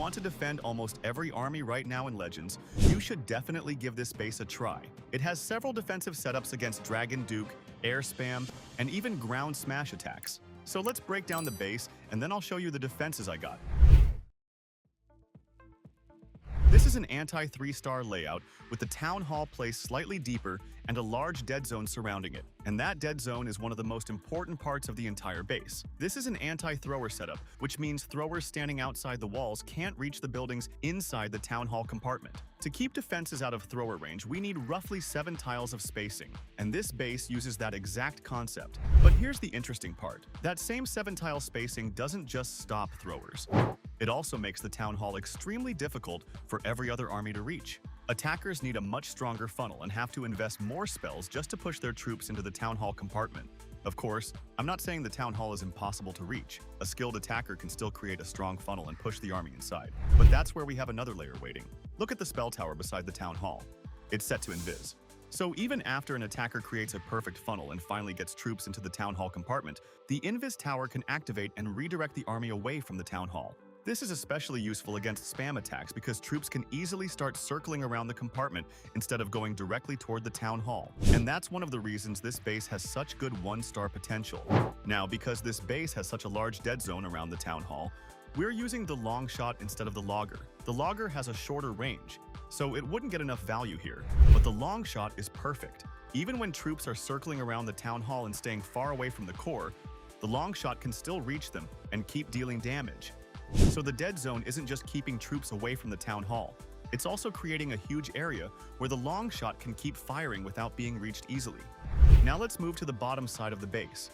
want to defend almost every army right now in Legends, you should definitely give this base a try. It has several defensive setups against Dragon Duke, air spam, and even ground smash attacks. So let's break down the base, and then I'll show you the defenses I got. This is an anti-3-star layout with the Town Hall placed slightly deeper and a large dead zone surrounding it. And that dead zone is one of the most important parts of the entire base. This is an anti-thrower setup, which means throwers standing outside the walls can't reach the buildings inside the Town Hall compartment. To keep defenses out of thrower range, we need roughly 7 tiles of spacing, and this base uses that exact concept. But here's the interesting part. That same 7-tile spacing doesn't just stop throwers. It also makes the Town Hall extremely difficult for every other army to reach. Attackers need a much stronger funnel and have to invest more spells just to push their troops into the Town Hall compartment. Of course, I'm not saying the Town Hall is impossible to reach. A skilled attacker can still create a strong funnel and push the army inside. But that's where we have another layer waiting. Look at the spell tower beside the Town Hall. It's set to Invis. So even after an attacker creates a perfect funnel and finally gets troops into the Town Hall compartment, the Invis-Tower can activate and redirect the army away from the Town Hall. This is especially useful against spam attacks because troops can easily start circling around the compartment instead of going directly toward the Town Hall. And that's one of the reasons this base has such good 1-star potential. Now, because this base has such a large dead zone around the Town Hall, we're using the long shot instead of the logger. The logger has a shorter range, so it wouldn't get enough value here. But the long shot is perfect. Even when troops are circling around the Town Hall and staying far away from the core, the long shot can still reach them and keep dealing damage. So the dead zone isn't just keeping troops away from the Town Hall. It's also creating a huge area where the long shot can keep firing without being reached easily. Now let's move to the bottom side of the base.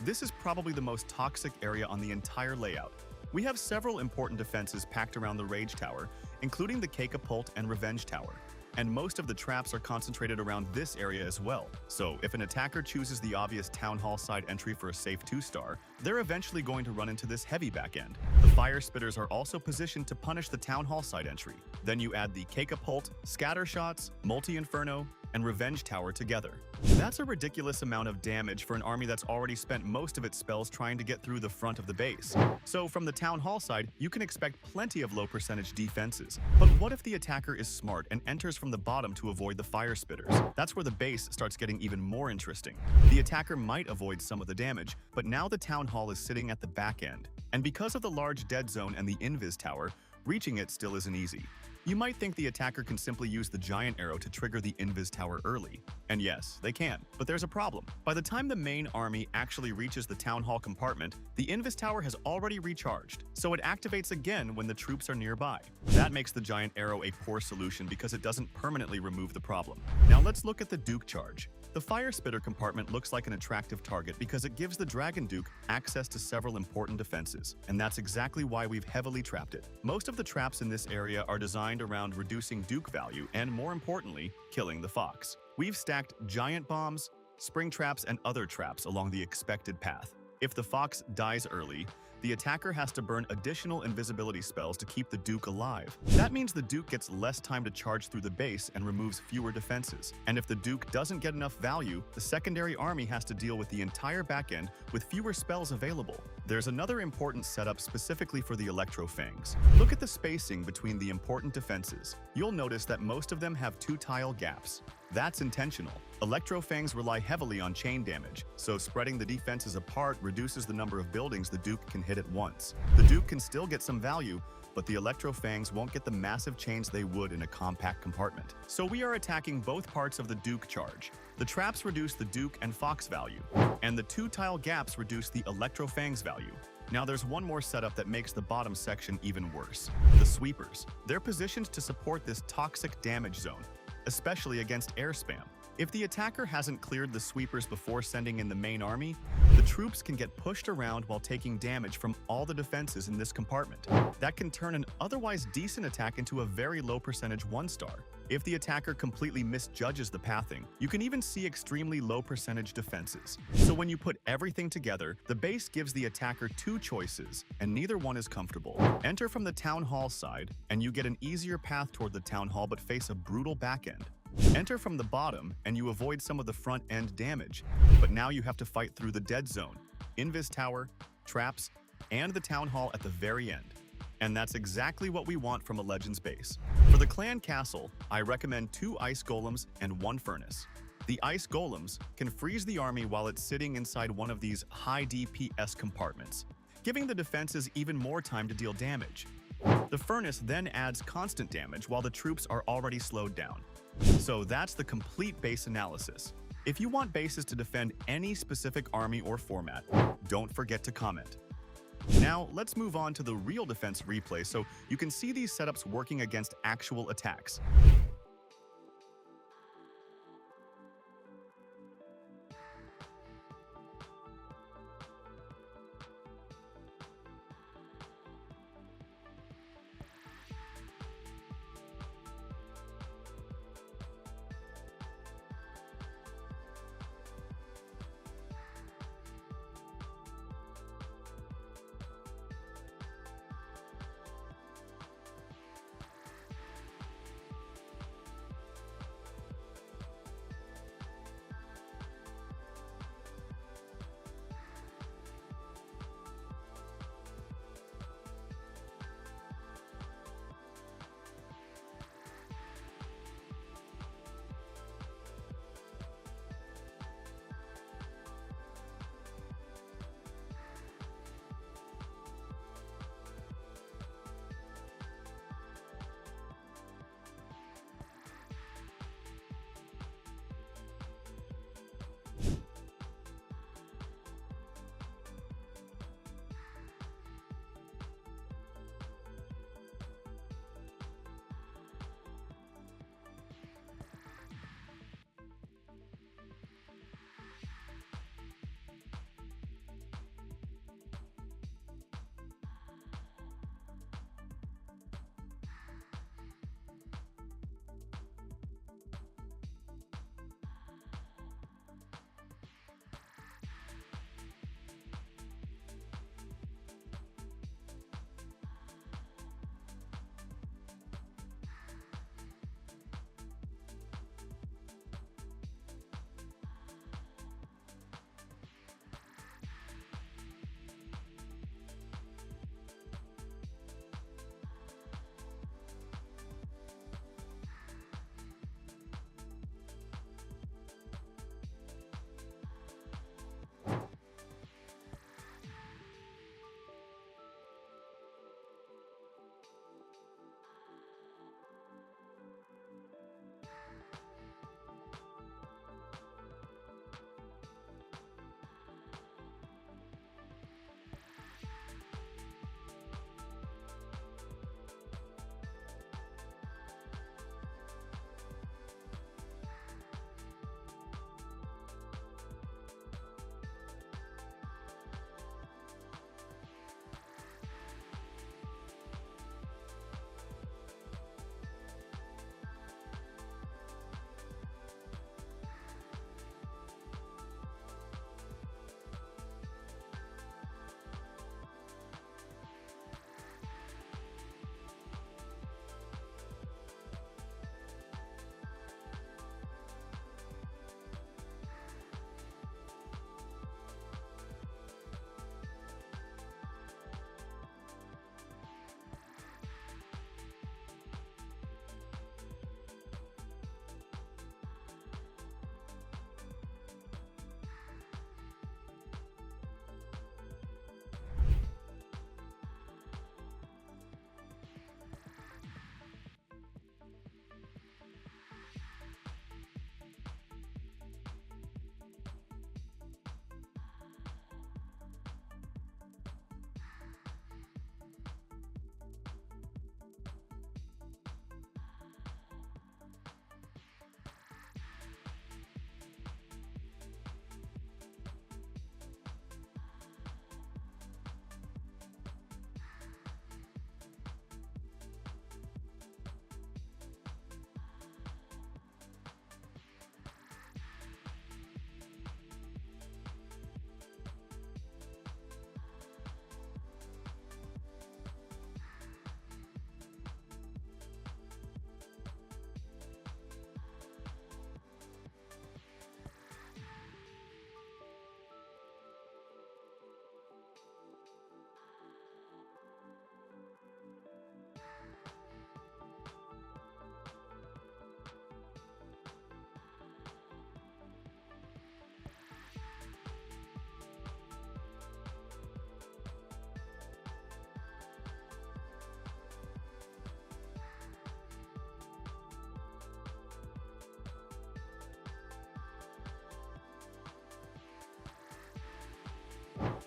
This is probably the most toxic area on the entire layout. We have several important defenses packed around the Rage Tower, including the Catapult and Revenge Tower. And most of the traps are concentrated around this area as well. So if an attacker chooses the obvious Town Hall side entry for a safe 2-star, they're eventually going to run into this heavy back end. The Fire Spitters are also positioned to punish the Town Hall side entry. Then you add the Catapult, Scatter Shots, Multi-Inferno, and Revenge Tower together. That's a ridiculous amount of damage for an army that's already spent most of its spells trying to get through the front of the base. So from the Town Hall side, you can expect plenty of low percentage defenses. But what if the attacker is smart and enters from the bottom to avoid the Fire Spitters? That's where the base starts getting even more interesting. The attacker might avoid some of the damage, but now the Town Hall is sitting at the back end. And because of the large dead zone and the Invis-Tower, reaching it still isn't easy. You might think the attacker can simply use the giant arrow to trigger the Invis-Tower early. And yes, they can, but there's a problem. By the time the main army actually reaches the Town Hall compartment, the Invis-Tower has already recharged, so it activates again when the troops are nearby. That makes the giant arrow a poor solution because it doesn't permanently remove the problem. Now let's look at the Duke charge. The Fire Spitter compartment looks like an attractive target because it gives the Dragon Duke access to several important defenses, and that's exactly why we've heavily trapped it. Most of the traps in this area are designed around reducing Duke value and, more importantly, killing the Fox. We've stacked giant bombs, spring traps, and other traps along the expected path. If the Fox dies early, the attacker has to burn additional invisibility spells to keep the Duke alive. That means the Duke gets less time to charge through the base and removes fewer defenses. And if the Duke doesn't get enough value, the secondary army has to deal with the entire back end with fewer spells available. There's another important setup specifically for the Electro-Fangs. Look at the spacing between the important defenses. You'll notice that most of them have 2-tile gaps. That's intentional. Electro-Fangs rely heavily on chain damage, so spreading the defenses apart reduces the number of buildings the Duke can hit at once. The Duke can still get some value, but the Electro-Fangs won't get the massive chains they would in a compact compartment. So we are attacking both parts of the Duke charge. The traps reduce the Duke and Fox value, and the 2-tile gaps reduce the Electro-Fangs value. Now there's one more setup that makes the bottom section even worse. The Sweepers. They're positioned to support this toxic damage zone, especially against air spam. If the attacker hasn't cleared the sweepers before sending in the main army, the troops can get pushed around while taking damage from all the defenses in this compartment. That can turn an otherwise decent attack into a very low percentage 1-star. If the attacker completely misjudges the pathing, you can even see extremely low percentage defenses. So when you put everything together, the base gives the attacker 2 choices, and neither one is comfortable. Enter from the Town Hall side, and you get an easier path toward the Town Hall but face a brutal back end. Enter from the bottom, and you avoid some of the front end damage, but now you have to fight through the dead zone, Invis-Tower, traps, and the Town Hall at the very end. And that's exactly what we want from a Legends base. For the clan castle, I recommend 2 ice golems and 1 furnace. The ice golems can freeze the army while it's sitting inside one of these high DPS compartments, giving the defenses even more time to deal damage. The furnace then adds constant damage while the troops are already slowed down. So that's the complete base analysis. If you want bases to defend any specific army or format, don't forget to comment. Now, let's move on to the real defense replay so you can see these setups working against actual attacks.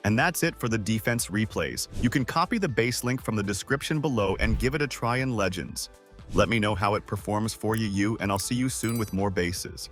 And that's it for the defense replays. You can copy the base link from the description below and give it a try in Legends. Let me know how it performs for you, and I'll see you soon with more bases.